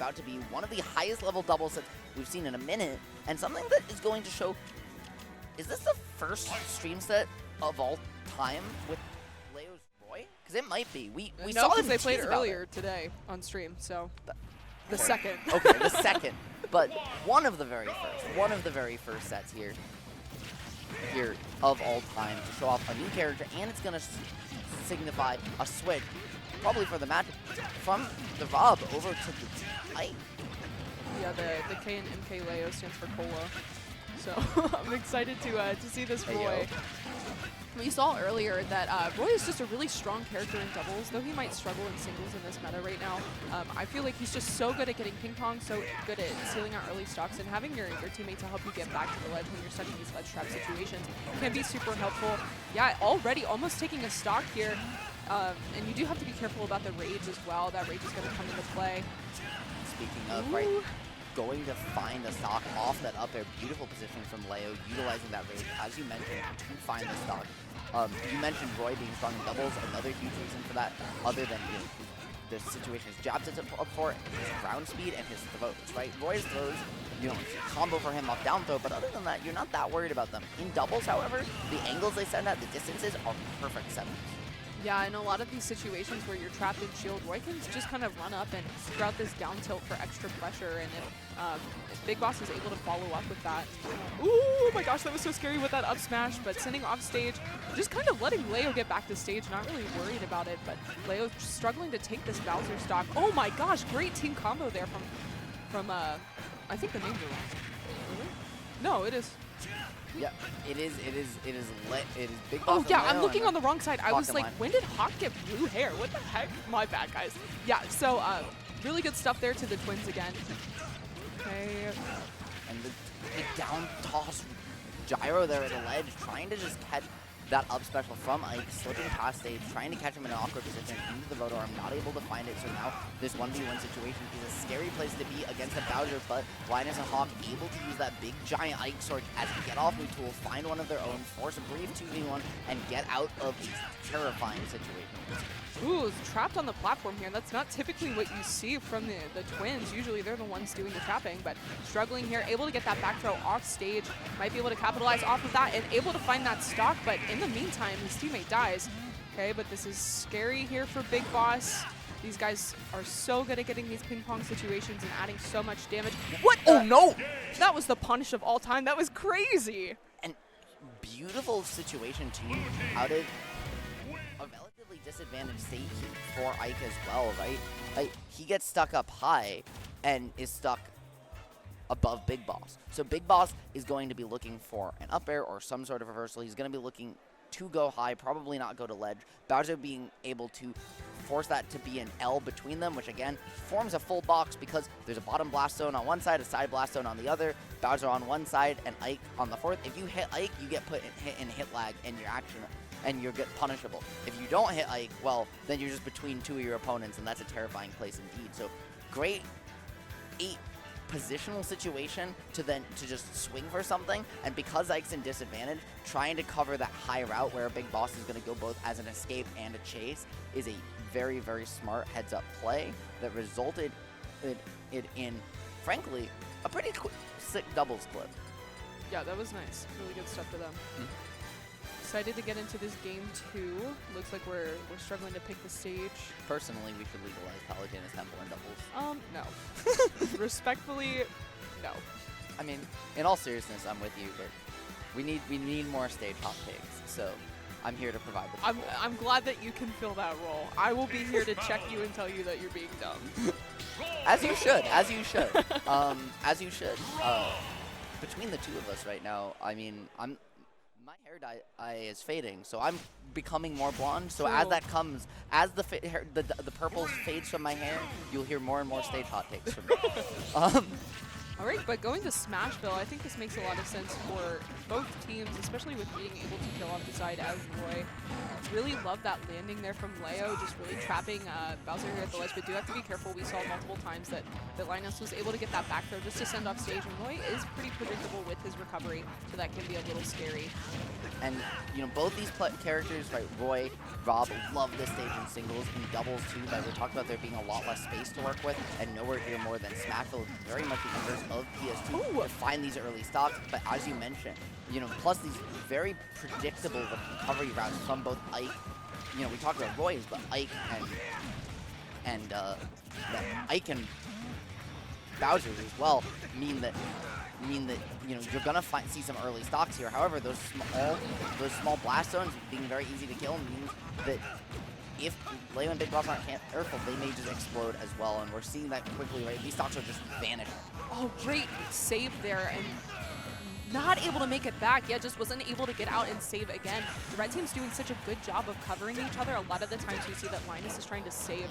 about to be one of the highest level double sets we've seen in a minute, and something that is going to show, is this the first stream set of all time with Leo's Roy? Because it might be. We no, saw because them they played tease about earlier it. today on stream, so the second. Okay, the second. But one of the very first sets here of all time to show off a new character, and it's going to signify a switch, probably for the match, from the Rob over to the Ike. Yeah, the K in MkLeo stands for Cola. So I'm excited to see this Roy. We saw earlier that Roy is just a really strong character in doubles, though he might struggle in singles in this meta right now. I feel like he's just so good at getting ping pong, so good at sealing out early stocks, and having your teammate to help you get back to the ledge when you're stuck in these ledge trap situations can be super helpful. Yeah, already almost taking a stock here, and you do have to be careful about the rage as well. That rage is going to come into play. Speaking of, right, going to find a stock off that up air, beautiful positioning from Leo, utilizing that rage, as you mentioned, to find the stock. You mentioned Roy being strong in doubles. Another huge reason for that, other than the situation his jab sets up for, his ground speed and his throws, right? Roy's throws, you know, it's a combo for him off down throw, but other than that, you're not that worried about them. In doubles, however, the angles they send at, the distances are perfect setups. Yeah, in a lot of these situations where you're trapped in shield, Roy can just kind of run up and route this down tilt for extra pressure, and if Big Boss is able to follow up with that. Ooh, oh my gosh, that was so scary with that up smash, but sending off stage, just kind of letting Leo get back to stage, not really worried about it, but Leo struggling to take this Bowser stock. Oh my gosh, great team combo there from I think the names are wrong. Really? No, it is. Yeah, it is Big Boss. Oh yeah, I'm looking on the wrong side. I was like, line. when did Hawk get blue hair? What the heck? My bad, guys. Yeah, so really good stuff there to the twins again. Okay. And the down toss gyro there at the ledge, trying to just catch that up special from Ike, slipping past stage, trying to catch him in an awkward position into the rotor arm, not able to find it, so now this 1v1 situation is a scary place to be against the Bowser, but Linus and Hawk able to use that big giant Ike sword as a get-off tool, find one of their own, force a brief 2v1, and get out of these terrifying situations. Ooh, trapped on the platform here. That's not typically what you see from the twins. Usually they're the ones doing the trapping, but struggling here, able to get that back throw off stage, might be able to capitalize off of that and able to find that stock, but in the meantime, his teammate dies. Okay, but this is scary here for Big Boss. These guys are so good at getting these ping pong situations and adding so much damage. What? Oh no! That was the punish of all time. That was crazy. And beautiful situation too, out of a relatively disadvantaged state for Ike as well, right? Like, he gets stuck up high and is stuck above Big Boss. So Big Boss is going to be looking for an up air or some sort of reversal. He's going to be looking to go high, probably not go to ledge. Bowser being able to force that to be an L between them, which again forms a full box because there's a bottom blast zone on one side, a side blast zone on the other, Bowser on one side, and Ike on the fourth. If you hit Ike, you get put in hit lag and your action, and you get punishable. If you don't hit Ike, well, then you're just between two of your opponents, and that's a terrifying place indeed. So great 8 positional situation to just swing for something, and because Ike's in disadvantage, trying to cover that high route where a Big Boss is going to go both as an escape and a chase is a very, very smart heads-up play that resulted in, frankly, a pretty sick doubles clip. Yeah, that was nice. Really good stuff for them. Excited to get into this game 2. Looks like we're struggling to pick the stage. Personally, we should legalize Paladinus Temple in doubles. No. Respectfully, no. I mean, in all seriousness, I'm with you, but we need more stage hot takes. So I'm here to provide the people. I'm glad that you can fill that role. I will be here to check you and tell you that you're being dumb. As you should. As you should. As you should. Between the two of us right now, I mean, my hair dye is fading, so I'm becoming more blonde. So as that comes, as the purple fades from my hair, you'll hear more and more stage hot takes from me. All right, but going to Smashville, I think this makes a lot of sense for both teams, especially with being able to kill off the side as Roy. Really love that landing there from Leo, just really trapping Bowser here at the ledge, but do have to be careful. We saw multiple times that Linus was able to get that back throw just to send off stage, and Roy is pretty predictable with his recovery, so that can be a little scary. And, you know, both these characters, right, Roy, Rob, love this stage in singles. In doubles, too, that we talked about there being a lot less space to work with, and nowhere here more than Smashville, very much the inverse of PS2 to find these early stocks. But as you mentioned, you know, plus these very predictable recovery routes from both Ike, you know, we talked about Roy's, but Ike and Bowser as well mean that you know you're gonna see some early stocks here. However, those small blast zones being very easy to kill means that if Leo and MkBigBoss aren't careful, they may just explode as well, and we're seeing that quickly. Right, these stocks are just vanishing. Oh, great save there, and not able to make it back. Yeah, just wasn't able to get out and save again. The red team's doing such a good job of covering each other. A lot of the times we see that Linus is trying to save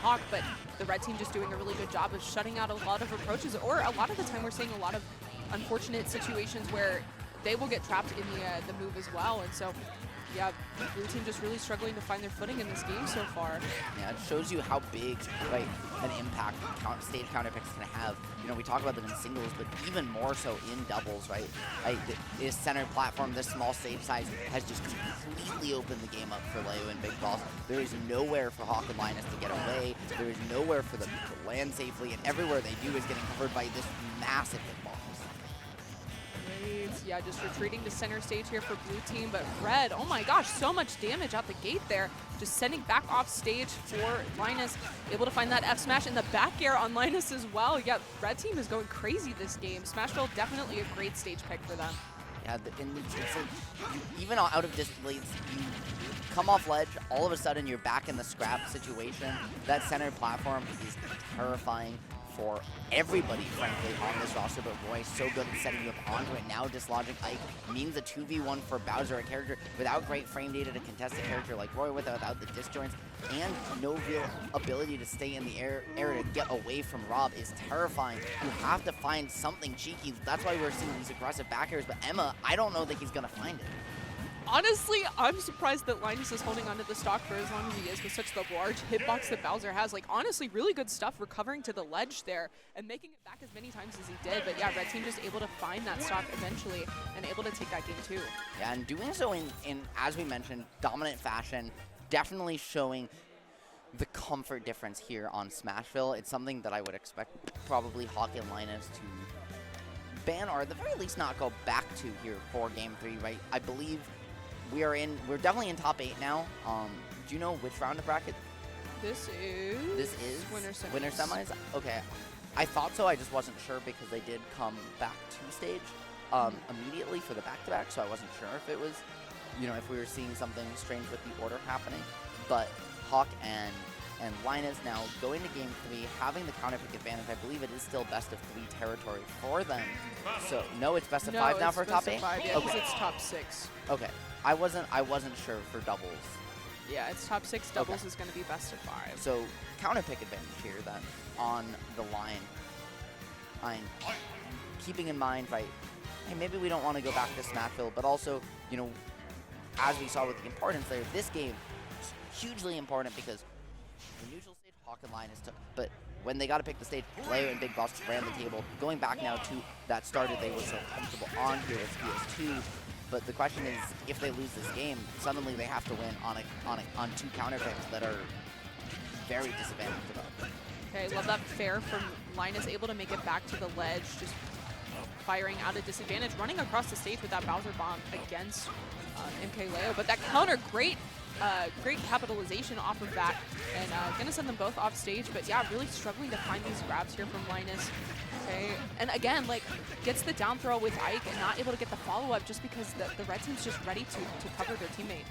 Hawk, but the red team just doing a really good job of shutting out a lot of approaches, or a lot of the time we're seeing a lot of unfortunate situations where they will get trapped in the move as well. And so, yeah, blue team just really struggling to find their footing in this game so far. Yeah, it shows you how big, right, an impact stage counter picks can have. You know, we talk about them in singles, but even more so in doubles, right? This center platform, this small stage size has just completely opened the game up for Leo and MkBigBoss. There is nowhere for Hawk and Linus to get away. There is nowhere for them to land safely, and everywhere they do is getting covered by this massive MkBigBoss. Yeah, just retreating to center stage here for blue team, but red, oh my gosh, so much damage out the gate there. Just sending back off stage for Linus, able to find that F smash in the back air on Linus as well. Yeah, red team is going crazy this game. Smashville definitely a great stage pick for them. Yeah, it's like, even out of distance, you come off ledge, all of a sudden you're back in the scrap situation. That center platform is terrifying for everybody, frankly, on this roster, but Roy is so good at setting you up onto it. Now dislodging Ike means a 2v1 for Bowser, a character without great frame data to contest a character like Roy without the disjoints, and no real ability to stay in the air to get away from Rob is terrifying. You have to find something cheeky. That's why we're seeing these aggressive back airs, but Emma, I don't know that he's going to find it. Honestly, I'm surprised that Linus is holding onto the stock for as long as he is with such the large hitbox that Bowser has. Like, honestly, really good stuff recovering to the ledge there and making it back as many times as he did. But yeah, red team just able to find that stock eventually and able to take that game too. Yeah, and doing so in as we mentioned, dominant fashion, definitely showing the comfort difference here on Smashville. It's something that I would expect probably Hawk and Linus to ban, or at the very least not go back to here for Game 3, right? I believe we're definitely in top 8 now. Do you know which round of bracket? This is winner semis. Winner semis? Okay. I thought so, I just wasn't sure because they did come back to stage immediately for the back-to-back, so I wasn't sure if it was, you know, if we were seeing something strange with the order happening. But Hawk and Linus now going to Game 3, having the counter pick advantage. I believe it is still best of 3 territory for them. So, no, it's best of 5 now for top 8? Yeah, because it's top 6. Okay. I wasn't sure for doubles. Yeah, it's top 6. Doubles is going to be best of 5. So counter pick advantage here then on the line. I'm keeping in mind, right? Hey, maybe we don't want to go back to Smashville, but also, you know, as we saw with the importance there, this game is hugely important because the neutral stage, Hawk and Linus took, but when they got to pick the stage, Leo and MkBigBoss ran the table. Going back now to that starter they were so comfortable on here with PS2. But the question is, if they lose this game, suddenly they have to win on 2 counter picks that are very disadvantaged to them. Okay, love that fair from Linus, able to make it back to the ledge, just firing out a disadvantage, running across the stage with that Bowser bomb against MkLeo. But that counter, great capitalization off of that, and gonna send them both off stage. But yeah, really struggling to find these grabs here from Linus. Okay, and again, like, gets the down throw with Ike and not able to get the follow-up just because the red team's just ready to cover their teammate.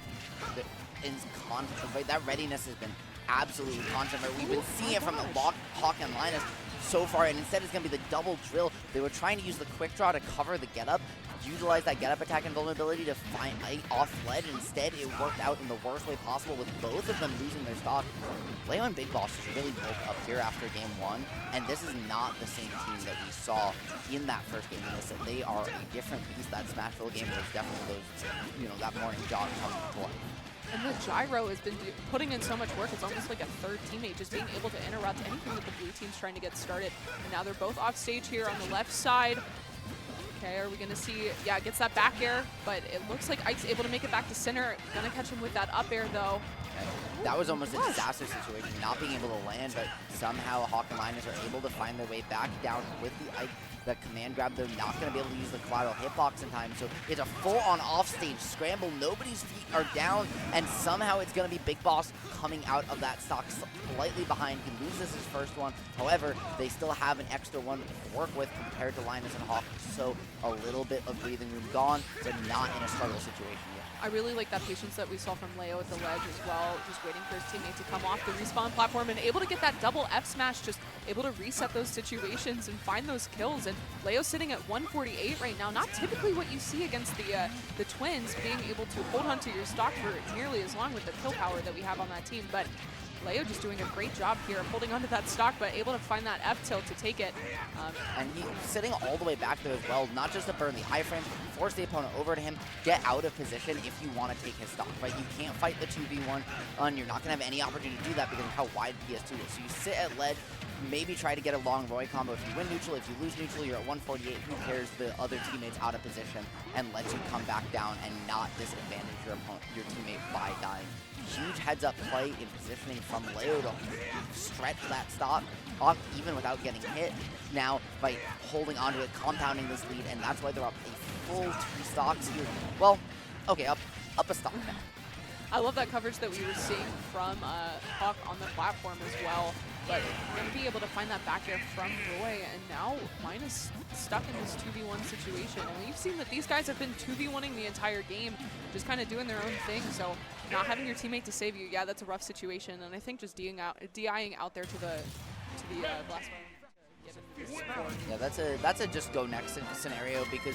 That readiness has been absolutely constant. We've been seeing it from the Hawk and Linus so far, and instead it's going to be the double drill. They were trying to use the quick draw to cover the get-up. utilize that get-up attack and vulnerability to find Ike off ledge. Instead, it worked out in the worst way possible with both of them losing their stock. MkLeo and Big Boss just really broke up here after game 1, and this is not the same team that we saw in that first game. They are a different beast. That Smashville game was definitely those, that morning jog coming to life. And the gyro has been putting in so much work. It's almost like a third teammate, just being able to interrupt anything that the blue team's trying to get started. And now they're both off stage here on the left side. Okay, are we going to see, yeah, gets that back air, but it looks like Ike's able to make it back to center. Gonna catch him with that up air, though. That was almost a disaster situation, not being able to land, but somehow Hawk and Linus are able to find their way back down with the Ike. The command grab, they're not going to be able to use the collateral hitbox in time, so it's a full-on off-stage scramble. Nobody's feet are down, and somehow it's going to be Big Boss coming out of that stock slightly behind. He loses his first one. However, they still have an extra one to work with compared to Linus and Hawk, so a little bit of breathing room gone, but not in a struggle situation yet. I really like that patience that we saw from Leo at the ledge as well, just waiting for his teammate to come off the respawn platform and able to get that double F smash, just able to reset those situations and find those kills. And Leo's sitting at 148 right now, not typically what you see against the Twins, being able to hold on to your stock for nearly as long with the kill power that we have on that team. But Leo just doing a great job here of holding onto that stock, but able to find that F tilt to take it. And he's sitting all the way back there as well, not just to burn the iframes, force the opponent over to him, get out of position if you want to take his stock, right? You can't fight the 2v1, and you're not going to have any opportunity to do that because of how wide PS2 is. So you sit at ledge, maybe try to get a long Roy combo. If you win neutral, if you lose neutral, you're at 148. Who cares? The other teammate's out of position and lets you come back down and not disadvantage your teammate by dying. Huge heads-up play in positioning from Leo to stretch that stock off even without getting hit. Now, by holding onto it, compounding this lead, and that's why they're up a full 2 stocks here. Well, okay, up a stock now. I love that coverage that we were seeing from Hawk on the platform as well. But going to be able to find that back air from Roy, and now Linus stuck in this 2v1 situation. And we've seen that these guys have been 2v1ing the entire game, just kind of doing their own thing. So not having your teammate to save you, yeah, that's a rough situation. And I think just DIing out there to the blast zone. Yeah, that's a just go next scenario because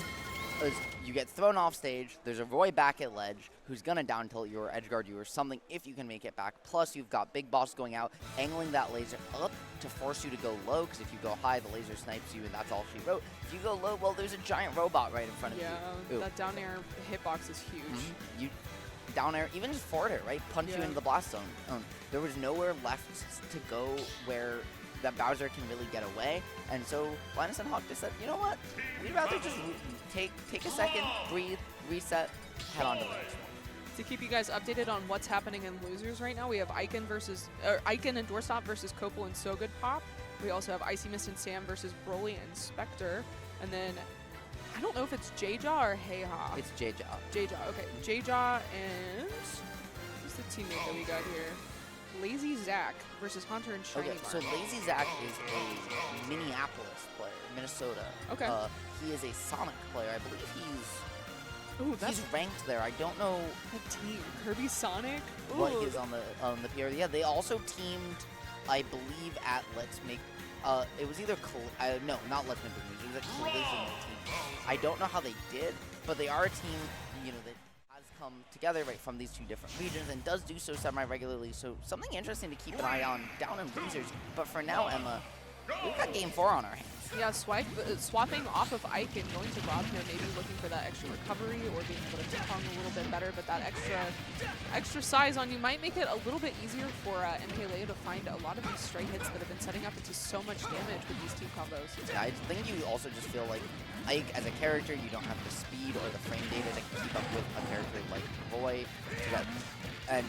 you get thrown off stage, there's a Roy back at ledge who's gonna down tilt you or edge guard you or something if you can make it back. Plus you've got Big Boss going out, angling that laser up to force you to go low, because if you go high, the laser snipes you and that's all she wrote. If you go low, well, there's a giant robot right in front of you. Yeah, that down air hitbox is huge. You down air, even just forward it, right? Punch you into the blast zone. There was nowhere left to go where that Bowser can really get away, and so Linus and Hawk just said, you know what? We'd rather just take a second, breathe, reset, head on to the next one. To keep you guys updated on what's happening in losers right now, we have Icon and Doorstop versus Copel and So Good Pop. We also have Icy Mist and Sam versus Broly and Spectre, and then I don't know if it's J-Jaw or Hey-Ha. It's J-Jaw. J-Jaw, okay. J-Jaw and who's the teammate that we got here? Lazy Zach versus Hunter and Shiny Okay, Mark. so Lazy Zach is a Minneapolis player, Minnesota. Okay. He is a Sonic player. I believe he's ranked there. I don't know a team. Kirby Sonic? Ooh. What is on the PR. Yeah, they also teamed, I believe, at Let's Make. It was either no, not Let's Make Big News. It was a collision team. I don't know how they did, but they are a team, that has come together right from these 2 different regions and does do so semi-regularly. So something interesting to keep an eye on down in losers. But for now, Emma, we've got game 4 on our hands. Yeah, swapping off of Ike and going to Rob here, maybe looking for that extra recovery or being able to ping-pong a little bit better, but that extra size on you might make it a little bit easier for MkLeo to find a lot of these straight hits that have been setting up into so much damage with these team combos. Yeah, I think you also just feel like Ike, as a character, you don't have the speed or the frame data to keep up with a character like Roy. And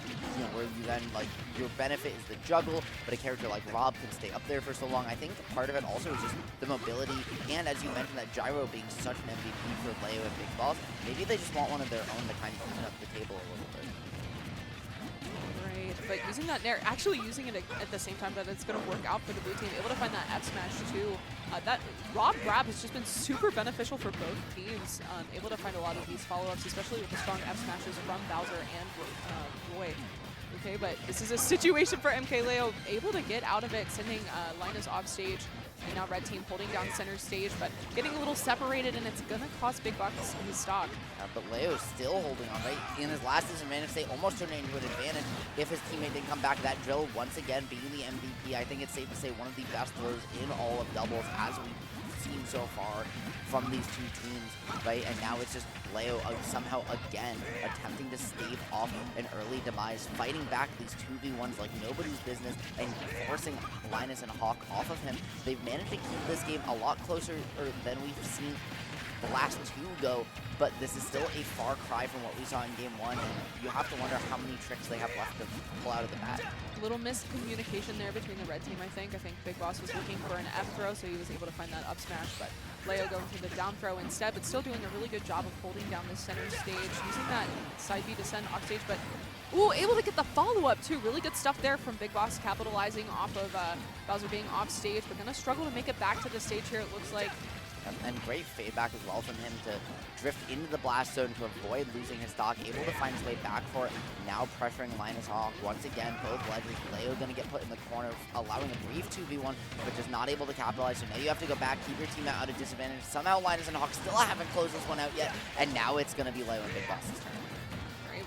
where you then, your benefit is the juggle, but a character like Rob can stay up there for so long. I think part of it also is just the mobility, and as you mentioned, that gyro being such an MVP for Leo and Big Boss, maybe they just want one of their own to kind of even up the table a little bit. Right, but using that Nair, actually using it at the same time that it's going to work out for the blue team, able to find that F smash too. That Rob grab has just been super beneficial for both teams. Able to find a lot of these follow-ups, especially with the strong F smashes from Bowser and Roy. Okay, but this is a situation for MkLeo, able to get out of it, sending Linus off stage. And now red team holding down center stage, but getting a little separated, and it's going to cost Big Boss his stock. But Leo's still holding on, right? In his last disadvantage, they almost turned it into an advantage if his teammate didn't come back. That drill, once again, being the MVP, I think it's safe to say one of the best throws in all of doubles as we've seen so far from these two teams, right? And now it's just Leo somehow again attempting to stave off an early demise, fighting back these 2v1s like nobody's business and forcing Linus and Hawk off of him. They've managed to keep this game a lot closer than we've seen the last two go, but this is still a far cry from what we saw in game one, and you have to wonder how many tricks they have left to pull out of the bag. Little miscommunication there between the red team, I think. I think Big Boss was looking for an F throw, so he was able to find that up smash, but Leo going for the down throw instead, but still doing a really good job of holding down the center stage, using that side B to send off stage, but ooh, able to get the follow-up too. Really good stuff there from Big Boss, capitalizing off of Bowser being off stage, but gonna struggle to make it back to the stage here, it looks like. And great feedback as well from him to drift into the blast zone to avoid losing his stock, able to find his way back for it. Now pressuring Linus Hawk once again, both ledgers. Leo gonna get put in the corner, allowing a brief 2v1, but just not able to capitalize. So now you have to go back, keep your team out of disadvantage. Somehow Linus and Hawk still haven't closed this one out yet, and now it's gonna be Leo and Big Boss's turn.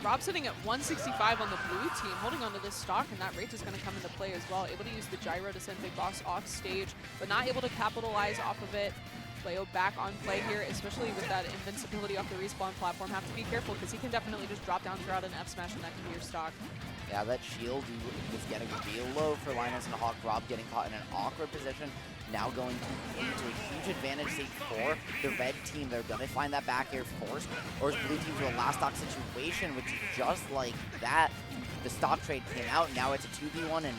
Rob sitting at 165 on the blue team, holding onto this stock, and that rage is going to come into play as well. Able to use the gyro to send Big Boss off stage, but not able to capitalize off of it. Leo back on play here, especially with that invincibility off the respawn platform. Have to be careful because he can definitely just drop down throughout an F smash, and that can be your stock. Yeah, that shield was getting real low for Linus and Hawk. Rob getting caught in an awkward position. Now going into a huge advantage state for the red team. They're going to find that back air forced, or is blue team to a last stock situation, which just like that, the stock trade came out. Now it's a 2v1, and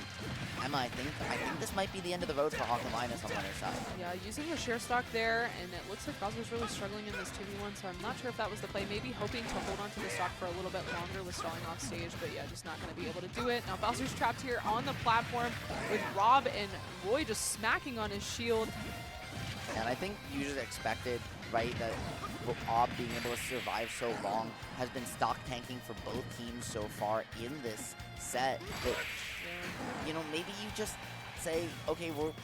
Emma, I think this might be the end of the road for Hawk and Linus on winner's side. Yeah, using the share stock there, and it looks like Bowser's really struggling in this 2v1, so I'm not sure if that was the play. Maybe hoping to hold on to the stock for a little bit longer with stalling off stage, but yeah, just not going to be able to do it. Now Bowser's trapped here on the platform with Rob and Roy just smacking on his shield. And I think you just expected, right, that Rob being able to survive so long has been stock tanking for both teams so far in this set. That, you know, maybe you just say, okay, though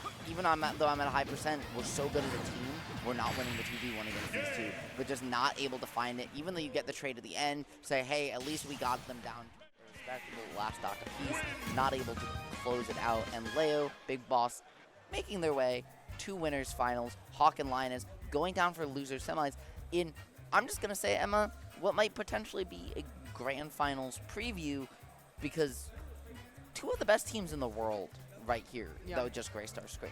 I'm at a high percent, we're so good as a team, we're not winning the 2v1 against these two, but just not able to find it. Even though you get the trade at the end, say, hey, at least we got them down to a respectable last stock apiece, not able to close it out. And Leo, Big Boss, making their way to winners finals. Hawk and Linus going down for loser semis in, I'm just going to say, Emma, what might potentially be a grand finals preview, because two of the best teams in the world right here, that would just graced our screen.